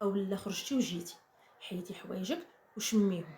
او لا خرجتي وجيتي، حيدي حوايجك وشميهم.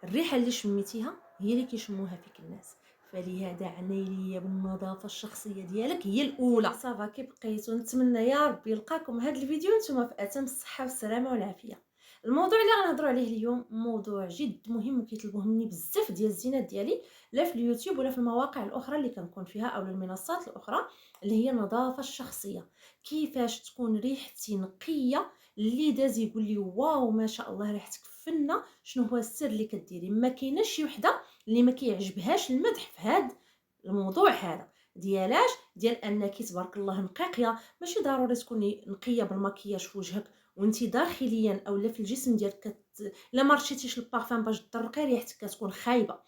الريحه اللي شميتيها هي اللي كيشموها فيك الناس. فلهذا عناية بالنظافه الشخصيه ديالك هي الاولى. صافا كي بقيتو، نتمنى يا ربي يلقاكم هذا الفيديو نتوما في اتم الصحه والسلامه والعافيه. الموضوع اللي غنهضروا عليه اليوم موضوع جد مهم وكيطلبوه مني بزاف ديال الزينات ديالي، لا في اليوتيوب ولا في المواقع الاخرى اللي كنكون فيها او المنصات الاخرى، اللي هي النظافه الشخصيه. كيفاش تكون ريحتي نقيه، اللي داز يقول لي واو ما شاء الله ريحتك فنه. شنو هو السر اللي كديري؟ ما كايناش شي وحده اللي ما كيعجبهاش المدح في هذا الموضوع هذا ديالاش ديال انك تبارك الله نقيقيه. ماشي ضروري تكوني نقيه بالمكياج في وجهك وانت داخليا اولا في الجسم ديالك لا ما رشيتيش البارفان باش تطرقي ريحتك كتكون خايبه.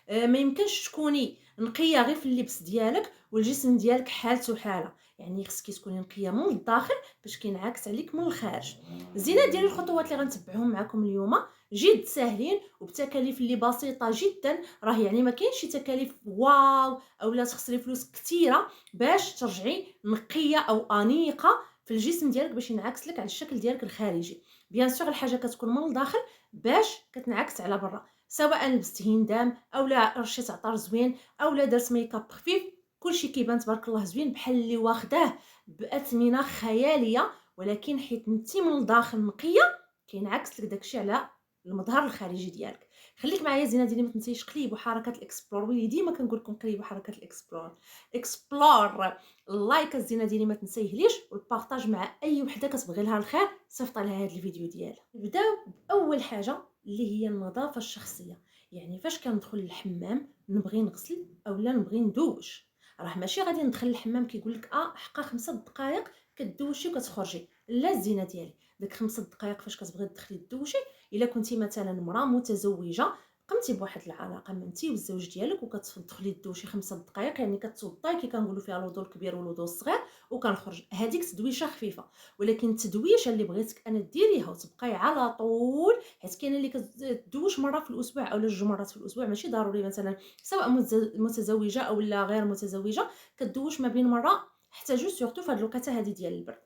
ما يمكنش تكوني نقيه غير في اللبس ديالك والجسم ديالك حالته حاله. يعني خصك تكوني نقيه من الداخل باش كينعكس عليك من الخارج. الزينه ديال الخطوات اللي غنتبعهم معكم اليوم جد ساهلين وبتكاليف اللي بسيطه جدا. راه يعني ما كاينش شي تكاليف واو اولا تخسري فلوس كثيره باش ترجعي نقيه او انيقه في الجسم ديالك باش ينعكس لك على الشكل ديالك الخارجي. بيان سور الحاجه كتكون من الداخل باش كتنعكس على برا، سواء لبست هندام اولا رشيت عطر زوين اولا درت ميكاب خفيف، كلشي كيبان تبارك الله زوين بحال اللي واخداه باثمنه خياليه. ولكن حيت نتي من الداخل نقيه كينعكس لك داكشي على المظهر الخارجي ديالك. خليك معايا زينه ديالي، ما تنسيش قليبوا حركه الاكسبلور، ولي ديما كنقول لكم قليبوا حركه الاكسبلور. اكسبلور اللايك الزينه ديالي ما تنسيهليش، والبارطاج مع اي وحده كتبغي لها الخير صيفط لها هذا الفيديو ديالها. نبداو باول حاجه اللي هي النظافه الشخصيه. يعني فاش كندخل للحمام نبغي نغسل اولا نبغي ندوش، راه ماشي غادي ندخل للحمام كيقول لك حقا 5 دقائق كدوشي وكتخرجي. لا الزينه ديالي داك 5 دقائق فاش كتبغي تدخلي تدوشي، الا كنتي مثلا امراه متزوجه قمتي بواحد العلاقه من انت والزوج ديالك وكتدخلي تدوشي 5 دقائق، يعني كتوضاي كي كنقولوا فيها الوضوء الكبير والوضوء الصغير وكنخرج. هذيك تدويشه خفيفه. ولكن التدويشه اللي بغيتك انا ديريها وتبقاي على طول، حيت كاينه اللي كتدوش مره في الاسبوع اولا 2 مرات في الاسبوع، ماشي ضروري مثلا سواء متزوجه او لا غير متزوجه كدوش ما بين مره حتى جوج، سورتو في هذه الوقيته هذه ديال البرد.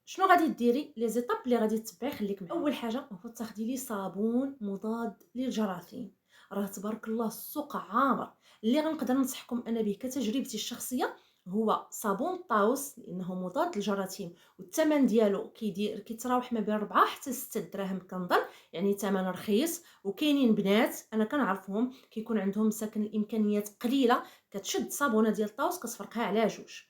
شنو غادي ديري؟ لي زيتاب اللي غادي تتبعي خليك معايا. اول حاجه هو تاخدي لي صابون مضاد للجراثيم. راه تبارك الله السوق عامر. اللي غنقدر ننصحكم انا به كتجربتي الشخصيه هو صابون طاوس لانه مضاد للجراثيم، والثمن ديالو كيتراوح ما بين 4 حتى 6 دراهم كنظن، يعني ثمن رخيص. وكاينين بنات انا كنعرفهم كيكون عندهم ساكن الامكانيات قليله، كتشد صابونه ديال طاوس كتفرقها على جوج.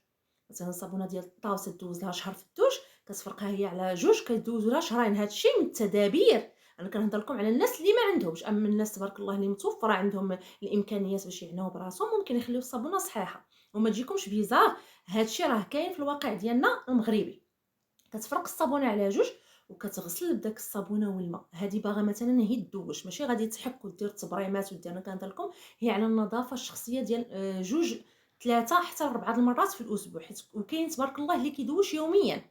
مثلا صابونه ديال طاوس تدوز لها شهر في الدوش كتفرقها هي على جوج كيدوزوا لها شهرين. هادشي من التدابير. انا كنهضر لكم على الناس اللي ما عندهمش، اما الناس تبارك الله اللي متوفره عندهم الامكانيات باش يعناو براسهم ممكن يخليو الصابونه صحيحه وما تجيكمش بيزار. هادشي راه كاين في الواقع ديالنا المغربي. كتفرق الصابونه على جوج وكتغسل بداك الصابونه والماء. هذه باغا مثلا هي تدوش، ماشي غادي تحك ودير تبريمات ودير. انا كنهضر لكم هي على النظافه الشخصيه ديال جوج 3 حتى 4 المرات في الاسبوع. حيت وكاين تبارك الله اللي كيدوش يوميا.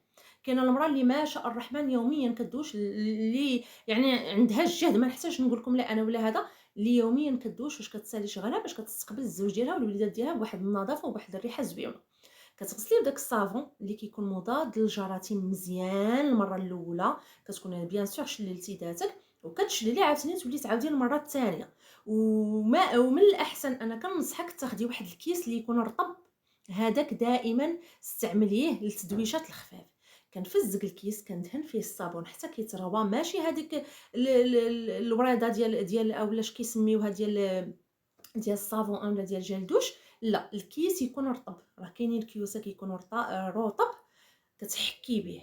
كاينه المراه اللي ما شاء الرحمن يوميا كدوش، اللي يعني عندها الجهد ما نحتاجش نقول لكم لا انا ولا هذا، اللي يوميا كدوش واش كتسالي شغلها باش كتستقبل الزوج ديالها والوليدات ديالها بواحد النظافه وبواحد الريحه زوينه. كتغسلي بداك الصابون اللي كيكون مضاد للجراثيم مزيان المره الاولى، كتكون بيان سور شللتي ذاتك وكتشللي عاوتاني تولي تعاودي المره الثانيه. ومن الاحسن انا كنصحك تاخدي واحد الكيس اللي يكون رطب، هذاك دائما استعمليه للتدويشات الخفاف. كنفزق الكيس كندهن فيه الصابون حتى كيتروى، ماشي هذيك الوريضه ديال اولاش كيسميوها ديال الصابون اولا ديال جل دوش. لا الكيس يكون رطب، راه كاينين الكيوسه كيكونوا رطب كتحكي به.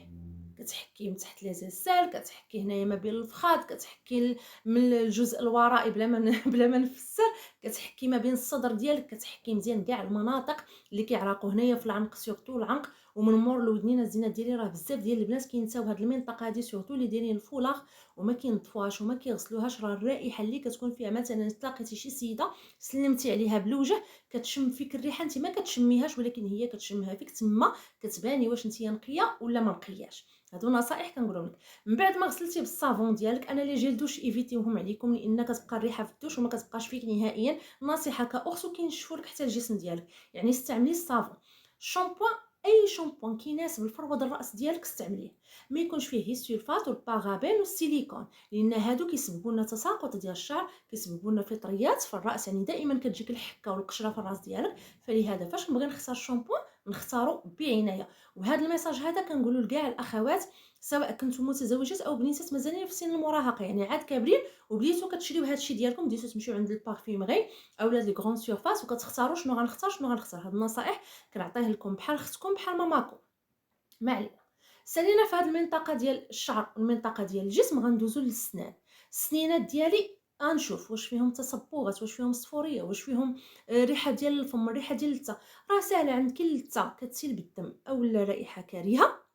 كتحكيه من تحت لي زيسال، كتحكي هنايا ما بين الفخاد، كتحكي من الجزء الورائي بلا ما بلا ما نفسر، كتحكي ما بين الصدر ديالك، كتحكي مزيان كاع المناطق اللي كيعرقوا هنايا في العنق سورتو العنق ومن مور الودنين. الزينه ديالي راه بزاف ديال البنات كينساو هاد المنطقه هادي سورتو اللي دايرين الفولاغ وما كينظفوهاش وما كيغسلوهاش. راه الرائحه اللي كتكون فيها مثلا تلاقيتي شي سيده سلمتي عليها بالوجه كتشم فيك الريحه انت ما كتشميهاش ولكن هي كتشمها فيك، تما كتباني واش انت نقيه ولا ما نقياش. هادو نصائح كنقولهم لك. من بعد ما غسلتي بالصابون ديالك، انا لي جيل دوش ايفيتيوهم عليكم لان كتبقى الريحه في الدوش وما كتبقاش فيك نهائيا. نصيحه كاخص وكينشفوا لك حتى الجسم ديالك. يعني استعملي الصابون. الشامبوان اي شامبوان كيناسب الفروه ديال الراس ديالك استعمليه، ما يكونش فيه السلفات والبارابين والسيليكون، لان هادو كيسببوا لنا تساقط ديال الشعر، كيسببوا لنا فطريات في الراس، يعني دائما كتجيك الحكه والقشره في الراس ديالك. فلهذا فاش نبغي نختار الشامبوان نختارو بعنايه. وهذا الميساج هذا كنقولوا لكاع الاخوات، سواء كنتو متزوجات او بنيتات مازالين في سن المراهقه، يعني عاد كابرين وبديتو كتشريو هذا الشيء ديالكم، بديتو تمشيو عند البارفيمري اولا لي غران سيرفاس وكتختاروا شنو غنختار شنو غنختار. هاد النصائح كنعطيه لكم بحال اختكم بحال ماماكم. ما علينا. سالينا في هذه المنطقه ديال الشعر والمنطقه ديال الجسم، غندوزو للسنان. السنينات ديالي غنشوف واش فيهم تصبغات، واش فيهم صفوريه، واش فيهم ريحه ديال الفم، ريحه ديال اللثه. راه ساهله، عند كل لثه كتسيل بالدم اولا رائحه كريهه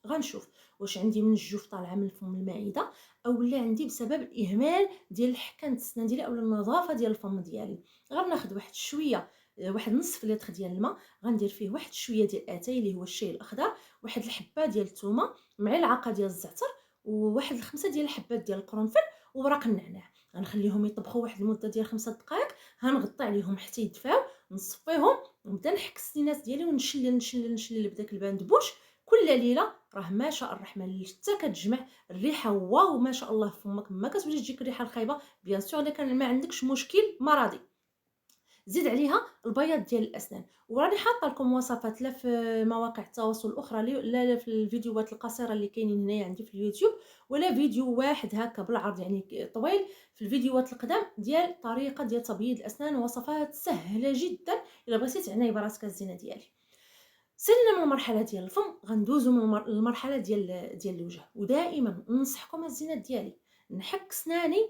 غنشوف واش عندي من الجوف طالعه من الفم المعده، اولا عندي بسبب الاهمال ديال الحكه السنان ديالي اولا النظافه ديال الفم ديالي. غناخذ واحد شويه، واحد نصف لتر ديال الماء، غندير فيه واحد شويه ديال اتاي اللي هو الشاي الاخضر، واحد الحبه ديال الثومه، ملعقه ديال الزعتر، وواحد الخمسه ديال الحبات ديال القرنفل، وورق النعناع. غنخليهم يطبخوا واحد المده ديال 5 دقائق، غنغطي عليهم حتى يدفاو، نصفيهم ونبدا نحك السنينات ديالي ونشلل نشلل نشلل بداك الباندبوش كل ليله. راه ما شاء الرحمن حتى كتجمع الريحه، واو ما شاء الله، فمك ما كتولي تجيك الريحه الخايبه. بيان سور الا كان ما عندكش مشكل مرضي، زيد عليها البياض ديال الاسنان. وراني حاطه لكم وصفات لا في مواقع التواصل الاخرى، لا في الفيديوهات القصيره اللي كاينين هنايا عندي في اليوتيوب، ولا فيديو واحد هكا بالعرض يعني طويل في الفيديوهات القدام ديال طريقه ديال تبييض الاسنان، وصفات سهله جدا الا بغيتي تعناي براسك الزينه ديالي. سالينا من المرحله ديال الفم، غندوزو من المرحله ديال الوجه. ودائما ننصحكم الزينات ديالي نحك سناني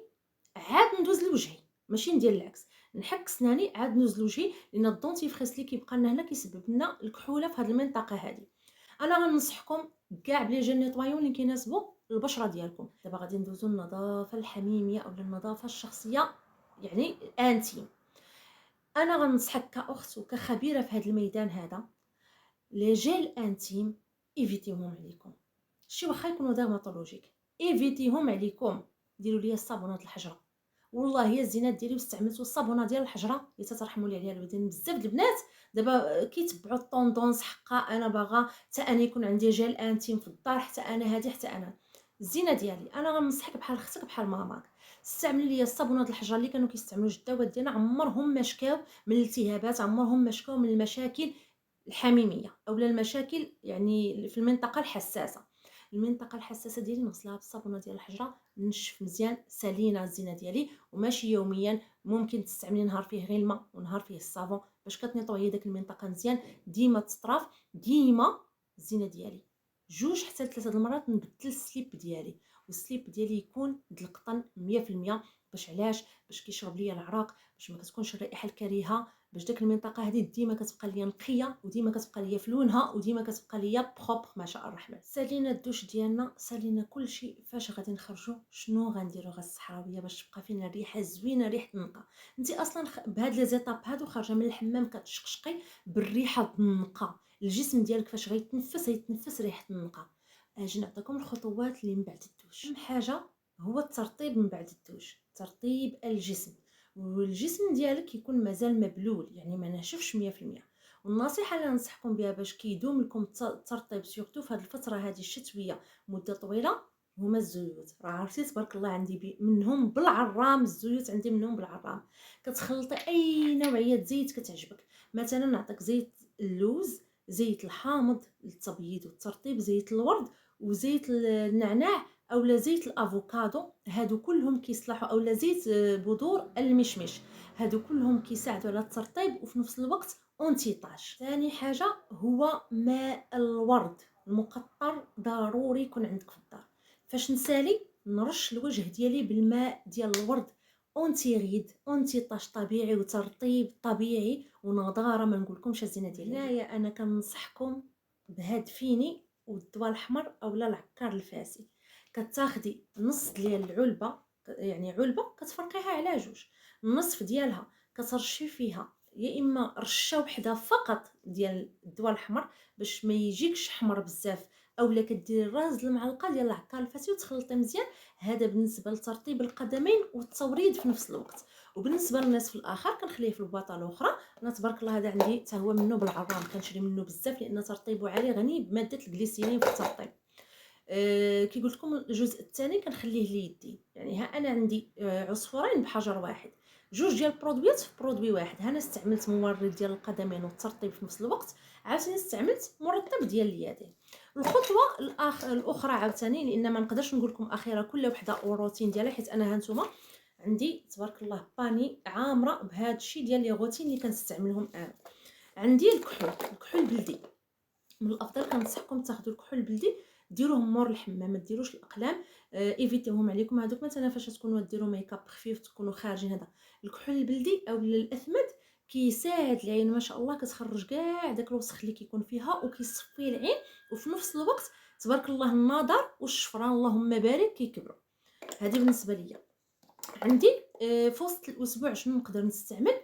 عاد ندوز لوجهي، ماشي ندير العكس، نحك سناني عاد ندوز لوجهي، لان الدونتيفريس اللي كيبقى لنا هنا كيسبب لنا الكحوله في هذه المنطقه هذه. انا غننصحكم كاع بلي جيل نيطوايون اللي كيناسبوا البشره ديالكم. دابا غادي ندوزو للنظافه الحميميه او النظافه الشخصيه، يعني انتيم. انا غننصحك كاخت وكخبيره في هذا الميدان هذا، لي جيل انتيم ايفيتيهم عليكم. شي واخا يكونوا ديرماتولوجيك ايفيتيهم عليكم. ديروا لي الصابونات الحجره، والله هي الزينات ديالي واستعملتوا الصابونه ديال الحجره اللي تترحموا لي عليها الوالدين. بزاف د البنات دابا كيتبعوا الطوندونس، حقا انا باغا حتى انا يكون عندي جيل انتيم في الدار، حتى انا هادي، حتى انا الزينه ديالي. انا غنصحك بحال اختك بحال ماماك، استعملي لي الصابونات الحجره اللي كانوا كيستعملوا الجداوات ديالنا، عمرهم ما شكاو من الالتهابات، عمرهم ما شكاو من المشاكل الحميميه اولا المشاكل يعني في المنطقه الحساسه. المنطقه الحساسه ديالي نغسلها بالصابونه ديال الحجره، نشف مزيان، سالينا الزينه ديالي. وماشي يوميا، ممكن تستعملي نهار فيه غير الماء ونهار فيه الصابون باش كتنيطوي داك المنطقه مزيان. ديما تطراف، ديما الزينه ديالي 2 حتى 3 المرات نبدل السليب ديالي، والسليب ديالي يكون د القطن 100%. باش علاش؟ باش كيشرب ليا العرق، باش ما كتكونش الرائحه الكريهه، باش داك المنطقه هذه ديما كتبقى ليا نقيه، وديما كتبقى ليا في لونها، وديما كتبقى ليا بروبر ما شاء الرحمن. سالينا الدوش ديالنا، سالينا كلشي. فاش غادي نخرجوا شنو غنديروا؟ الصحراويه باش تبقى فينا الريحه زوينه، ريحه النقا. انت اصلا بهاد لي زيتاب هادو خارجه من الحمام كتشقشقي بالريحه النقا، الجسم ديالك فاش غيتنفس ريحه النقا. اجي نعطيكم الخطوات اللي من بعد الدوش. اهم حاجه هو الترطيب من بعد الدوش، ترطيب الجسم، والجسم ديالك يكون مازال مبلول، يعني ما ناشفش 100%. والنصيحه اللي ننصحكم بها باش كيدوم لكم الترطيب سورتو في هذه الفتره هذه الشتويه مده طويله، هما الزيوت. راه عرفتي تبارك الله عندي منهم بالعرام، الزيوت عندي منهم بالعرام. كتخلطي اي نوعيه زيت كتعجبك، مثلا نعطيك زيت اللوز، زيت الحامض للتبييض والترطيب، زيت الورد، وزيت النعناع، اولا زيت الافوكادو. هادو كلهم كيصلحوا، اولا زيت بذور المشمش. هادو كلهم كيساعدوا على الترطيب وفي نفس الوقت اونتي طاج. ثاني حاجه هو ماء الورد المقطر، ضروري يكون عندك في الدار. فاش نسالي نرش الوجه ديالي بالماء ديال الورد، اونتي غيد، اونتي طاج طبيعي وترطيب طبيعي ونضاره. ما نقولكمش الزينه ديالي. هنايا انا كنصحكم بهاد فيني والدواء الاحمر اولا العكار الفاسي. كتاخدي نص ديال العلبه، يعني علبه كتفرقيها على 2، النصف ديالها كترشي فيها يا اما رشه وحده فقط ديال الدواء الاحمر باش ما يجيكش حمر بزاف اولا كديري راز المعلقه ديال العكار الفاسي وتخلطي مزيان. هذا بالنسبه لترطيب القدمين والتوريد في نفس الوقت. وبالنسبه للنصف الاخر كنخليه في البواطه الاخرى. انا تبارك الله هذا عندي حتى هو منه بالعرام، كنشري منه بزاف لان ترطيبه عالي، غني بماده الجليسيرين في الترطيب. كي قلت لكم الجزء الثاني كنخليه ليدي، يعني ها انا عندي عصفورين بحجر واحد، جوج ديال البرودويات في برودوي واحد. ها انا استعملت مورد ديال القدمين والترطيب في نفس الوقت، عاوتاني استعملت مرطب ديال اليدين. الخطوه الاخرى عاوتاني، لان ما نقدرش نقول لكم اخيرا كل وحده والروتين ديالها، حيت انا ها نتوما عندي تبارك الله باني عامره بهذا الشيء ديال لي روتين اللي كنستعملهم انا. عندي الكحول البلدي. من الافضل كنصحكم تاخذوا الكحول البلدي، ديروهم مور الحمام، ما ديروش الاقلام. ايفيتيهم عليكم هذوك مثلا فاش تكونوا ديروا ميكاب خفيف تكونوا خارجين. هذا الكحول البلدي او الاسمد كيساعد العين ما شاء الله، كتخرج كاع داك الوسخ اللي كيكون فيها وكيصفي العين، وفي نفس الوقت تبارك الله النظر والشفران اللهم بارك كيكبروا. هذه بالنسبه ليا. عندي في وسط الاسبوع شنو نقدر نستعمل؟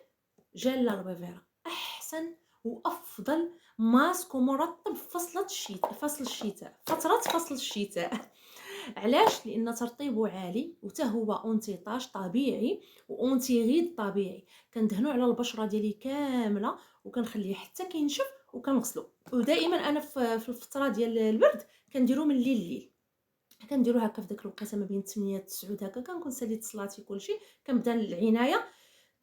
جل الالوفيرا احسن وافضل ماسك ومرطب في فتره فصل الشتاء. علاش؟ لان ترطيبه عالي وتا هو اونتيطاج طبيعي واونتي غيد طبيعي. كندهنو على البشره ديالي كامله وكنخليه حتى كينشف وكنغسلو. ودائما انا في الفتره ديال البرد كنديرو من الليل كنديرو هكا في داك الوقيته ما بين 8 9 هكا، كنكون ساليت صلاتي كلشي، كنبدا العنايه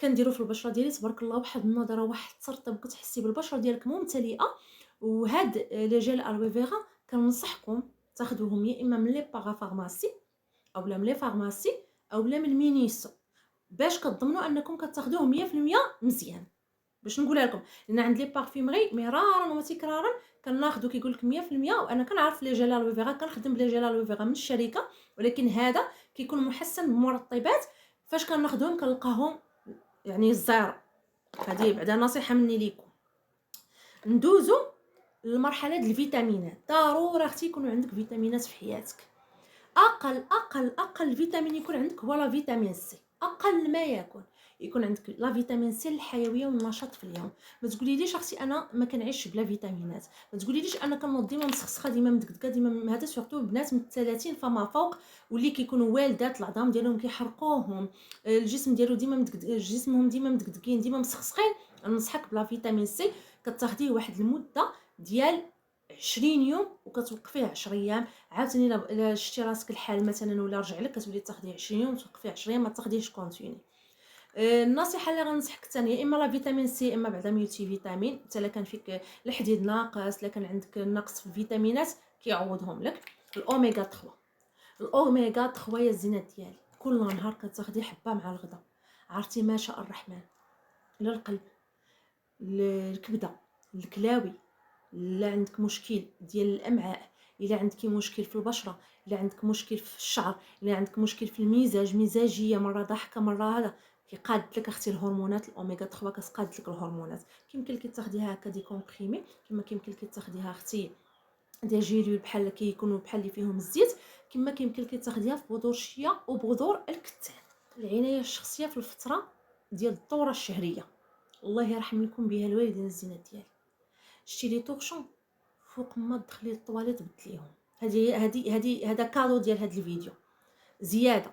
كنديرو في البشره ديالي تبارك الله واحد النضره واحد الترطب، كتحسي بالبشره ديالك ممتلئه. وهاد لي جيل الوفيرا كننصحكم تاخذوهم يا اما من لي بارافارماسي اولا من لي فارماسي اولا من المينيسو، باش كتضمنوا انكم كتاخذوهم 100% مزيان. باش نقولها لكم، لان عند لي بارفيمري مرارا وتكرارا كناخذو كيقول لك 100%، وانا كنعرف لي جيل الوفيرا، كنخدم بلي جيل الوفيرا من الشركه، ولكن هذا كيكون محسن بمرطبات. فاش كناخذهم كنلقاهم يعني الزيرو. هذه بعدا نصيحه مني ليكم. ندوزو للمرحله ديال الفيتامينات. ضروري اختي يكونوا عندك فيتامينات في حياتك. اقل فيتامين يكون عندك هو لا فيتامين سي، اقل ما يكون عندك لا فيتامين سي الحيويه والنشاط في اليوم. ما تقوليليش اختي انا ما كنعيش بلا فيتامينات، ما تقوليليش انا كنوض ديما مسخسخه ديما مدقدقه ديما. هذا سورتو بنات من 30 فما فوق واللي كيكونوا والدات العظام ديالهم كيحرقوهم، الجسم ديالو ديما مدقدق، جسمهم ديما مدقدقين ديما مسخسخين. ننصحك بلا فيتامين سي، كتاخديه واحد المده ديال 20 يوم وكتوقفيه 10 ايام. عاوتاني الا شتي راسك الحال مثلا ولا رجع لك كتولي تاخديه 20 يوم وتوقفيه 10 ايام، ما تاخديهش كونتيني. النصيحه اللي غنصحك الثانيه، اما لا فيتامين سي اما بعدا ملتي فيتامين. حتى الا كان فيك الحديد ناقص، الا كان عندك نقص في الفيتامينات كيعوضهم لك. الاوميغا 3، الاوميغا 3 يا الزينات ديالي كل نهار كتاخدي حبه مع الغداء. عرفتي ما شاء الرحمن للقلب، الكبده، الكلاوي، الا عندك مشكل ديال الامعاء، الا عندك مشكل في البشره، الا عندك مشكل في الشعر، الا عندك مشكل في المزاج، مزاجيه مره ضحكه مره هذا، كيقاد لك اختي الهرمونات. الاوميغا 3 كتقاد لك الهرمونات. كيمكن لك تاخديها هكا دي كومبريمي، كما كيمكن لك تاخديها اختي دي جيلول بحال كيكونوا بحال اللي فيهم الزيت، كما كيمكن لك تاخديها في بذور الشيا وبذور الكتان. العنايه الشخصيه في الفتره ديال الدوره الشهريه، الله يرحم لكم بها الوالدين الزينات ديالي. شتي لي طورشون فوق ما تدخلي للطواليت بدليهم. هذا كادو ديال هذا الفيديو زياده.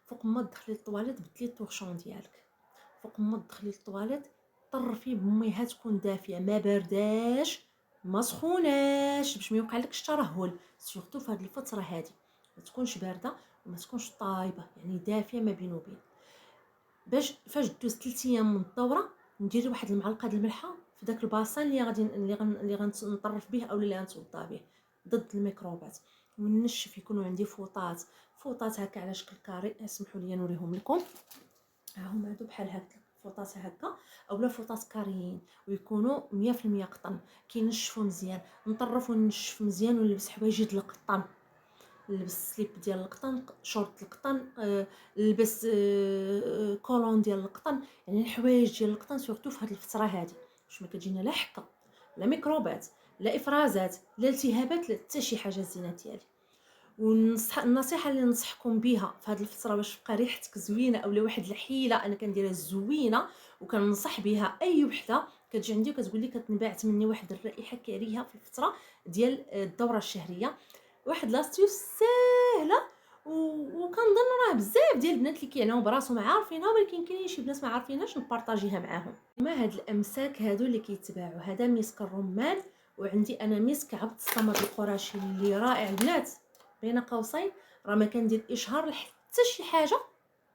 فوق ما تدخلي للطواليت بدلي الطورشون ديالك. فوق ما تدخلي للطواليت طرفي بميها تكون دافيه، ما بارداش ما سخوناش، باش ما يوقعلكش ترهل. سورتو في هذه الفتره هذه ما تكونش بارده وما تكونش طايبه، يعني دافيه ما بين وبين. باش فاش دوز 3 ايام من الدوره نديري واحد المعلقه د الملحه في داك الباصان اللي غنطرف به او اللي غنتوضا به ضد الميكروبات. وننشف، يكونوا عندي فوطات هكا على شكل كاري. اسمحوا لي نوريهم لكم، ها هما هادو بحال هكا فوطات هكا اولا فوطات كاريين، ويكونوا 100% قطن. كينشفوا مزيان، نطرف وننشف مزيان ونلبس حوايج القطن، نلبس سليب ديال القطن، شورت القطن، نلبس كولون ديال القطن، يعني الحوايج ديال القطن سورتو في هذه الفتره هذه باش ما كتجينا لا حكه لا ميكروبات لا افرازات لا التهابات لا حتى شي حاجه زينات ديالي. النصيحه اللي ننصحكم بها في هذه الفتره باش تبقى ريحتك زوينه، اولا واحد الحيله انا كنديرها زوينه وكننصح بها اي وحده كتجي عندي وكتقول لي كتنبعث مني واحد الرائحه كريهه في الفتره ديال الدوره الشهريه. واحد لاستيوس ساهله وكنظن راه بزاف ديال البنات اللي كيعناو براسهم عارفينها، ولكن كاينين شي بنات ما عارفينهاش، نبارطاجيها معاهم. ما هاد الامساك هادو اللي كيتباعوا، هذا مسك الرمان، وعندي انا مسك عبد الصمد القرشي اللي رائع البنات. بين قوسين راه ما كندير اشهار لحتى شي حاجه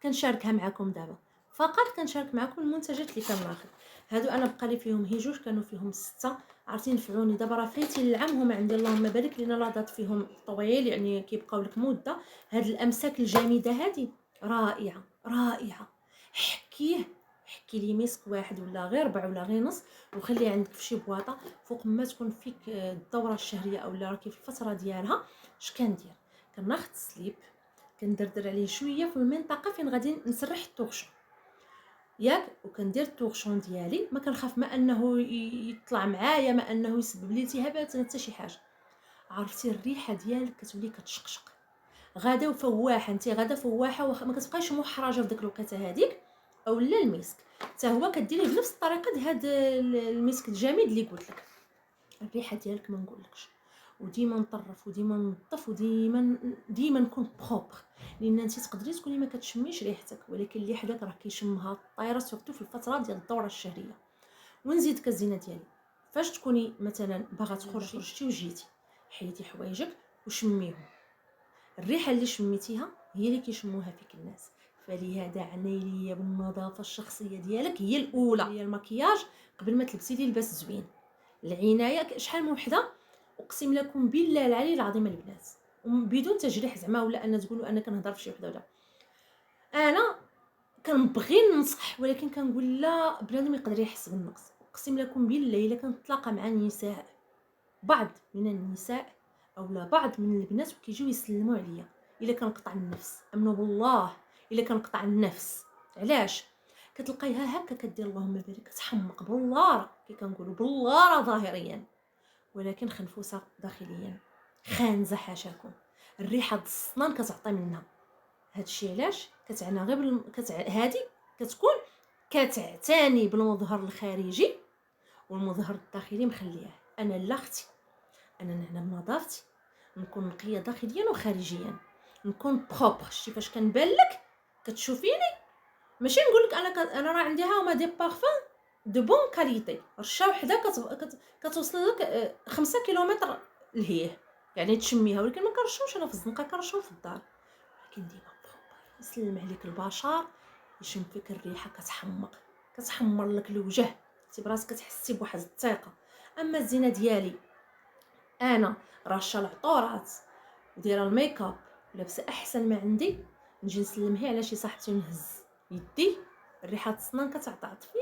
كنشاركها معكم دابا، فقط كنشارك معكم المنتجات اللي كناخذ. هادو انا بقى لي فيهم هي جوج، كانوا فيهم 6، عرفتي نفعوني. دابا راه فايتين العام هما عندي اللهم بارك لينا، لا دات فيهم طويل يعني كيبقاو لك مده. هاد الامساك الجامده هادي رائعه رائعه. حكي لي مسك واحد ولا غير ربع ولا غير نص، وخليه عندك في شي بواطه فوق ما تكون فيك الدوره الشهريه اولا راكي في الفتره ديالها. اش كندير؟ كناخذ السليب كندردر عليه شويه في المنطقه فين غادي نسرح الطوغشون ياك، وكندير الطوغشون ديالي. ما كنخاف ما انه يطلع معايا، ما انه يسبب لي التهابات حتى شي حاجه. عرفتي الريحه ديالك كتولي كتشقشق غاده وفواحه، انت غاده فواحه ما كتبقايش محرجه في ديك الوقيته هذيك. اولا المسك حتى هو كديريه بنفس الطريقه د هذا المسك الجامد اللي قلت لك. الريحه ديالك ما نقولكش، وديما نطرف وديما نظف وديما نكون بروبر، لان انت تقدري تكوني ما كتشميش ريحتك، ولكن اللي حداك راه كيشمها الطايره، سورتو في الفتره ديال الدوره الشهريه. ونزيدك الزينه ديالي، فاش تكوني مثلا باغا خرجتي وجيتي، حيدي حوايجك وشميهم. الريحه اللي شميتيها هي اللي كيشموها فيك الناس. فلهذا عناية بالنظافه الشخصيه ديالك هي الاولى. هي المكياج قبل ما تلبسي لي لباس زوين، العنايه شحال من وحده. اقسم لكم بالله العلي العظيم البنات، بدون تجريح زعما ولا ان تقولوا انا كنهضر في شي وحده ولا. انا كنبغي ننصح، ولكن كنقول لا، بنادم يقدر يحس بالنقص. اقسم لكم بالله الا كنتلاقى مع النساء، بعض من النساء اولا بعض من البنات وكيجيو يسلموا عليا، الا كنقطع النفس، امنوا بالله الا كنقطع النفس. علاش؟ كتلقايها هكا كدير اللهم بارك كتحمق باللاره، كي كنقولوا باللاره ظاهريا، ولكن خنفوسه داخليا، خانزه حاشاكم. الريحه د السنان كتعطي منها. هادشي علاش كتعنى غير هادي كتكون كتعتني بالمظهر الخارجي، والمظهر الداخلي مخلياه. انا لا اختي، انا نعنى بنظافتي، نكون نقيه داخليا وخارجيا، نكون بروبر. شتي فاش كنبان لك كتشوفيني، ماشي نقول لك انا راه عندي هاهما دي بارفان دو بون كاليتي، رشه وحده كتوصل لك 5 كيلومتر لهيه، يعني تشميها، ولكن ما كنرشوش انا في الزنقه، كنرشو في الدار. ولكن ديما بروبر، يسلم عليك البشر، يشم فيك الريحه كتحمر لك الوجه، انت براسك كتحسي بواحد الثقه. اما الزينه ديالي انا راشه العطورات ودايره الميك اب، لابسه احسن ما عندي، نجي نسلمها على شي صاحبتي ونهز يدي، الريحه السنان كتعطفي.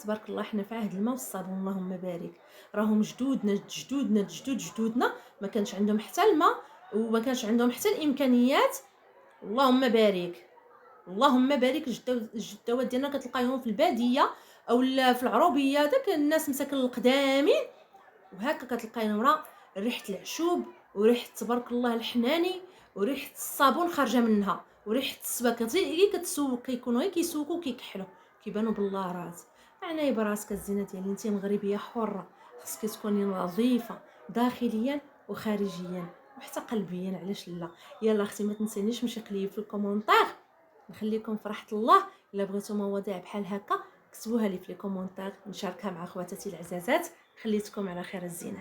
تبارك الله، حنا في عهد الماء والصابون اللهم بارك. راهم جدودنا ما كانش عندهم حتى الماء وما كانش عندهم حتى الامكانيات، اللهم بارك اللهم بارك. الجداوات ديالنا كتلقايهم في الباديه او في العروبيه، داك الناس مساكن القدامين، وهكا كتلقاي المراه ريحه العشوب وريحه تبارك الله الحناني وريحه الصابون خارجه منها وريحه السباك، غير كتسوق كيكونوا غير كيسوقوا كيكحلوا كيبانوا باللارات. عناي براسك الزينه ديالي، انت مغربيه حره، خصك تكوني نظيفه داخليا وخارجيا وحتى قلبيا، علاش لا. يلا اختي ما تنسينيش مشي قليب في الكومونتير، نخليكم في راحه الله. الا بغيتوا مواضيع بحال هكا كتبوها لي في الكومونتير، نشاركها مع خواتاتي العزازات. خليتكم على خير الزينه.